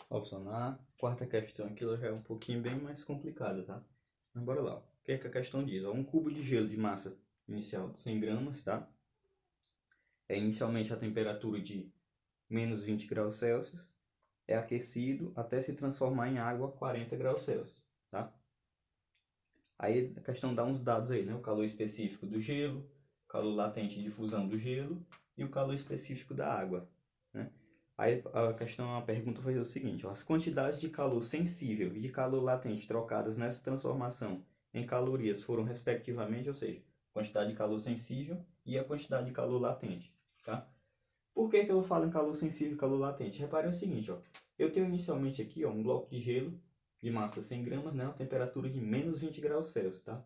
Opção A. Quarta questão aqui ela já é um pouquinho bem mais complicada, tá? Mas bora lá. O que é que a questão diz? Ó, um cubo de gelo de massa inicial de 100 gramas, tá? É inicialmente a temperatura de menos 20 graus Celsius. É aquecido até se transformar em água a 40 graus Celsius, tá? Aí a questão dá uns dados aí, né? O calor específico do gelo, o calor latente de fusão do gelo e o calor específico da água, né? Aí a pergunta foi o seguinte, ó, as quantidades de calor sensível e de calor latente trocadas nessa transformação em calorias foram respectivamente, ou seja, a quantidade de calor sensível e a quantidade de calor latente, tá? Por que eu falo em calor sensível e calor latente? Reparem o seguinte, ó, eu tenho inicialmente aqui ó, um bloco de gelo de massa 100 gramas, né, uma temperatura de menos 20 graus Celsius, tá?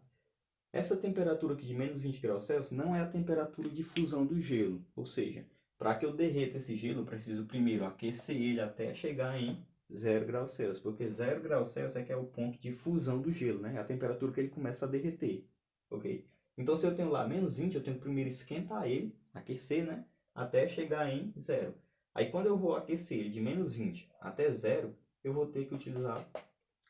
Essa temperatura aqui de menos 20 graus Celsius não é a temperatura de fusão do gelo, ou seja, para que eu derreta esse gelo, eu preciso primeiro aquecer ele até chegar em 0 graus Celsius, porque 0 graus Celsius é que é o ponto de fusão do gelo, né? É a temperatura que ele começa a derreter, ok? Então, se eu tenho lá menos 20, eu tenho que primeiro esquentar ele, aquecer, né? Até chegar em 0. Aí, quando eu vou aquecer ele de menos 20 até 0, eu vou ter que utilizar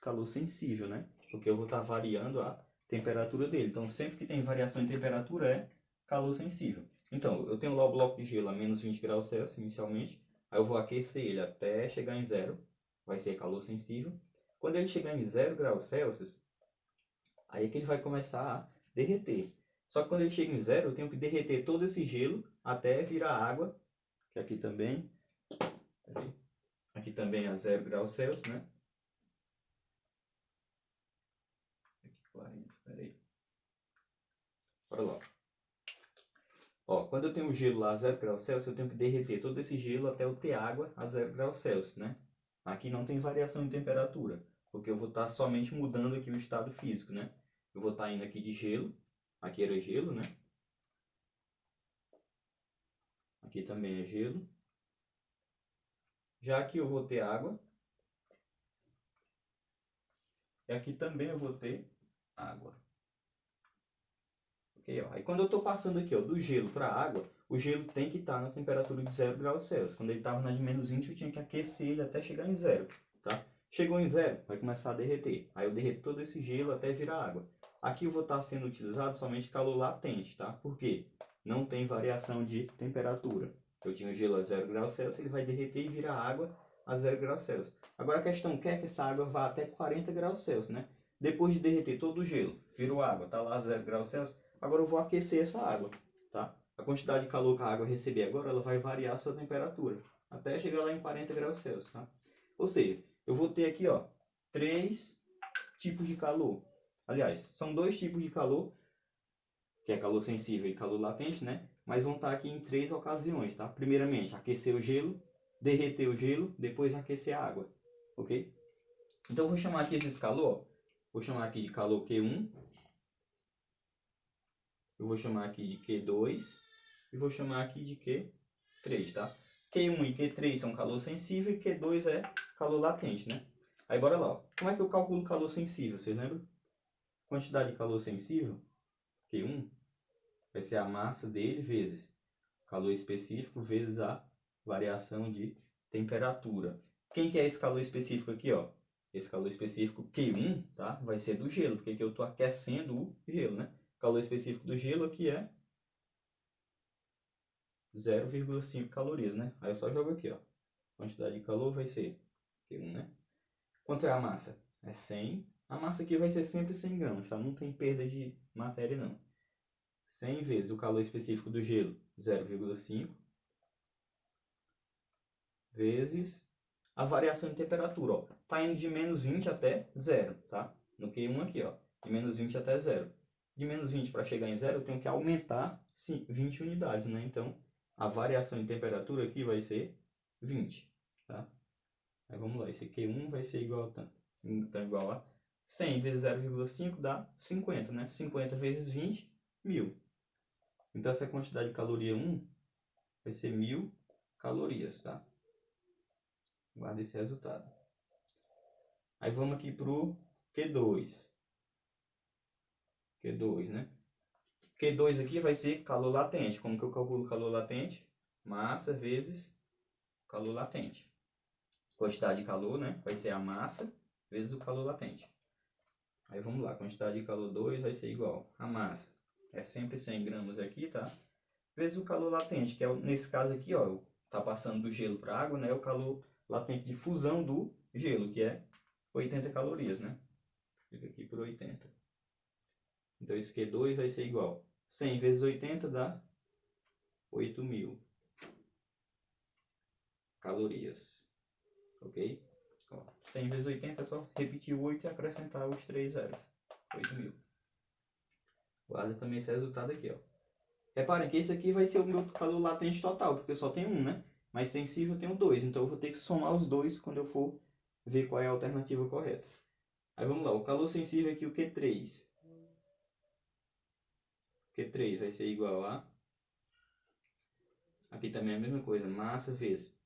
calor sensível, né? Porque eu vou estar variando a temperatura dele. Então, sempre que tem variação em temperatura é calor sensível. Então, eu tenho lá o bloco de gelo a menos 20 graus Celsius inicialmente. Aí eu vou aquecer ele até chegar em 0. Vai ser calor sensível. Quando ele chegar em 0 graus Celsius, aí é que ele vai começar a derreter. Só que quando ele chega em 0, eu tenho que derreter todo esse gelo até virar água. Que aqui também é a 0 graus Celsius, né? Aqui 40, peraí. Bora lá. Ó, quando eu tenho o gelo lá a 0 graus Celsius, eu tenho que derreter todo esse gelo até eu ter água a 0 graus Celsius, né? Aqui não tem variação em temperatura, porque eu vou estar somente mudando aqui o estado físico, né? Eu vou estar indo aqui de gelo, aqui era gelo, né? Aqui também é gelo. Já aqui eu vou ter água. E aqui também eu vou ter água. Ok, ó. Aí quando eu estou passando aqui, ó, do gelo para a água, o gelo tem que estar na temperatura de 0 graus Celsius. Quando ele estava na de menos 20, eu tinha que aquecer ele até chegar em 0, tá? Chegou em 0, vai começar a derreter. Aí eu derreto todo esse gelo até virar água. Aqui eu vou estar sendo utilizado somente calor latente, tá? Por quê? Não tem variação de temperatura. Eu tinha o gelo a 0 graus Celsius, ele vai derreter e virar água a 0 graus Celsius. Agora a questão quer que essa água vá até 40 graus Celsius, né? Depois de derreter todo o gelo, virou água, tá lá a 0 graus Celsius. Agora eu vou aquecer essa água, tá? A quantidade de calor que a água receber agora, ela vai variar a sua temperatura, até chegar lá em 40 graus Celsius, tá? Ou seja, eu vou ter aqui, ó, 3 tipos de calor. Aliás, são 2 tipos de calor, que é calor sensível e calor latente, né? Mas vão estar aqui em 3 ocasiões, tá? Primeiramente, aquecer o gelo, derreter o gelo, depois aquecer a água, ok? Então eu vou chamar aqui esses calor, vou chamar aqui de calor Q1, eu vou chamar aqui de Q2 e vou chamar aqui de Q3, tá? Q1 e Q3 são calor sensível e Q2 é calor latente, né? Aí bora lá. Ó. Como é que eu calculo calor sensível? Vocês lembram? Quantidade de calor sensível, Q1, vai ser a massa dele vezes calor específico vezes a variação de temperatura. Quem que é esse calor específico aqui, ó? Esse calor específico Q1, tá? Vai ser do gelo, porque aqui eu estou aquecendo o gelo, né? Calor específico do gelo aqui é 0,5 calorias, né? Aí eu só jogo aqui, ó. Quantidade de calor vai ser Q1, né? Quanto é a massa? É 100. A massa aqui vai ser sempre 100 gramas, tá? Não tem perda de matéria, não. 100 vezes o calor específico do gelo, 0,5, vezes a variação de temperatura, ó. Tá indo de menos 20 até 0, tá? No Q1 aqui, ó. De menos 20 até 0. De menos 20 para chegar em 0, eu tenho que aumentar, sim, 20 unidades, né? Então, a variação de temperatura aqui vai ser 20, tá? Aí vamos lá, esse Q1 vai ser igual a, então, igual a 100 vezes 0,5 dá 50, né? 50 vezes 20, 1000. Então essa quantidade de caloria 1 vai ser 1000 calorias, tá? Guarda esse resultado. Aí vamos aqui pro Q2. Q2, né? Q2 aqui vai ser calor latente. Como que eu calculo calor latente? Massa vezes calor latente. quantidade de calor, né? Vai ser a massa vezes o calor latente. Aí vamos lá, quantidade de calor 2 vai ser igual a massa. É sempre 100 gramas aqui, tá? Vezes o calor latente, que é nesse caso aqui, ó, tá passando do gelo para a água, né? O calor latente de fusão do gelo, que é 80 calorias, né? Fica aqui por 80. Então esse Q2 vai ser igual 100 vezes 80 dá 8.000 calorias. Ok? Ó, 100 vezes 80 é só repetir o 8 e acrescentar os 3 zeros. 8.000. Guarda também esse resultado aqui, ó. Reparem que esse aqui vai ser o meu calor latente total, porque eu só tenho um, né? Mas sensível eu tenho 2, então eu vou ter que somar os dois quando eu for ver qual é a alternativa correta. Aí vamos lá, o calor sensível aqui, o Q3. Q3 vai ser igual a... Aqui também é a mesma coisa, massa vezes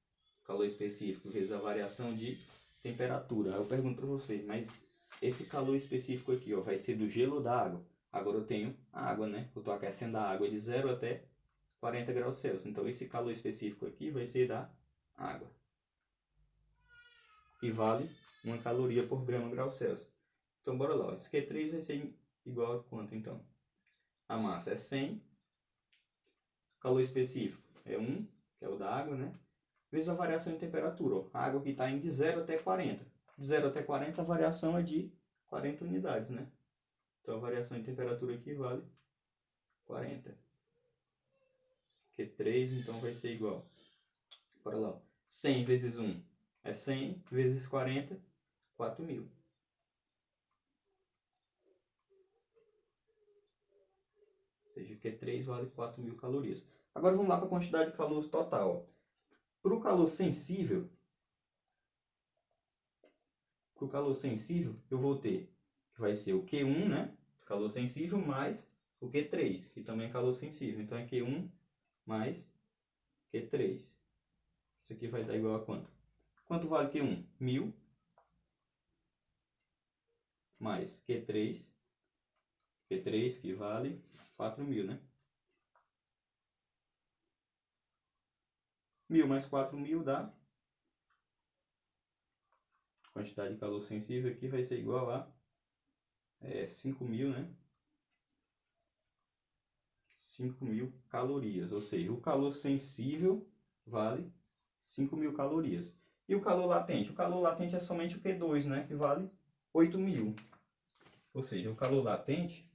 calor específico vezes a variação de temperatura. Aí eu pergunto para vocês, mas esse calor específico aqui, ó, vai ser do gelo ou da água? Agora eu tenho a água, né? Eu estou aquecendo a água de 0 até 40 graus Celsius. Então esse calor específico aqui vai ser da água, que vale 1 caloria por grama grau Celsius. Então bora lá, esse Q3 vai ser igual a quanto então? A massa é 100, calor específico é 1, que é o da água, né? Vezes a variação de temperatura. Ó. A água aqui está indo de 0 até 40. De 0 até 40 a variação é de 40 unidades, né? Então a variação de temperatura aqui vale 40. Q3 então vai ser igual. Bora lá. 100 vezes 1 é 100 vezes 40, 4.000. Ou seja, Q3 vale 4.000 calorias. Agora vamos lá para a quantidade de calor total. Para o calor sensível, eu vou ter que vai ser o Q1, né? Calor sensível, mais o Q3, que também é calor sensível. Então é Q1 mais Q3. Isso aqui vai dar igual a quanto? Quanto vale Q1? 1.000 mais Q3. Q3 que vale 4.000, né? 1.000 mais 4.000 dá... Quantidade de calor sensível aqui vai ser igual a 5.000, né? 5.000 calorias, ou seja, o calor sensível vale 5.000 calorias. E o calor latente? O calor latente é somente o Q2, né? Que vale 8.000. Ou seja, o calor latente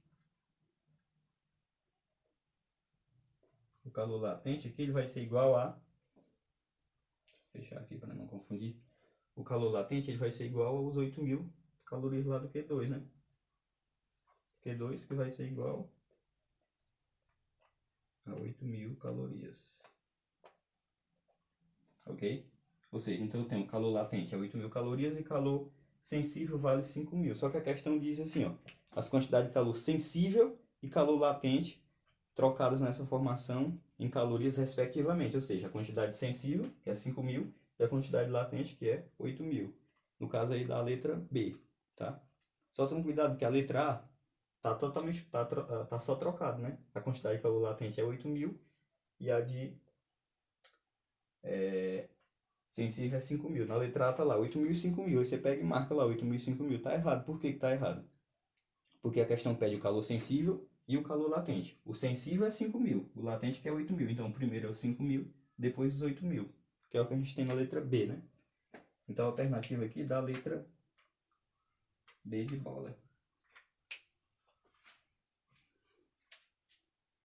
aqui ele vai ser igual a... Vou fechar aqui para não confundir. O calor latente ele vai ser igual aos 8.000 calorias lá do Q2, né? Q2 que vai ser igual a 8.000 calorias. Ok? Ou seja, então eu tenho calor latente é 8.000 calorias e calor sensível vale 5.000. Só que a questão diz assim, ó, as quantidades de calor sensível e calor latente trocadas nessa formação em calorias respectivamente. Ou seja, a quantidade sensível, que é 5.000, e a quantidade latente, que é 8.000. No caso aí da letra B, tá? Só tome cuidado que a letra A tá totalmente, tá só trocado, né? A quantidade de calor latente é 8.000 e a de sensível é 5.000. Na letra A tá lá 8.000 e 5.000. Aí você pega e marca lá 8.000 e 5.000. Tá errado. Por que que tá errado? Porque a questão pede o calor sensível e o calor latente. O sensível é 5.000, o latente que é 8.000. Então, primeiro é o 5.000, depois os 8.000, que é o que a gente tem na letra B, né? Então, a alternativa aqui dá a letra B de bola.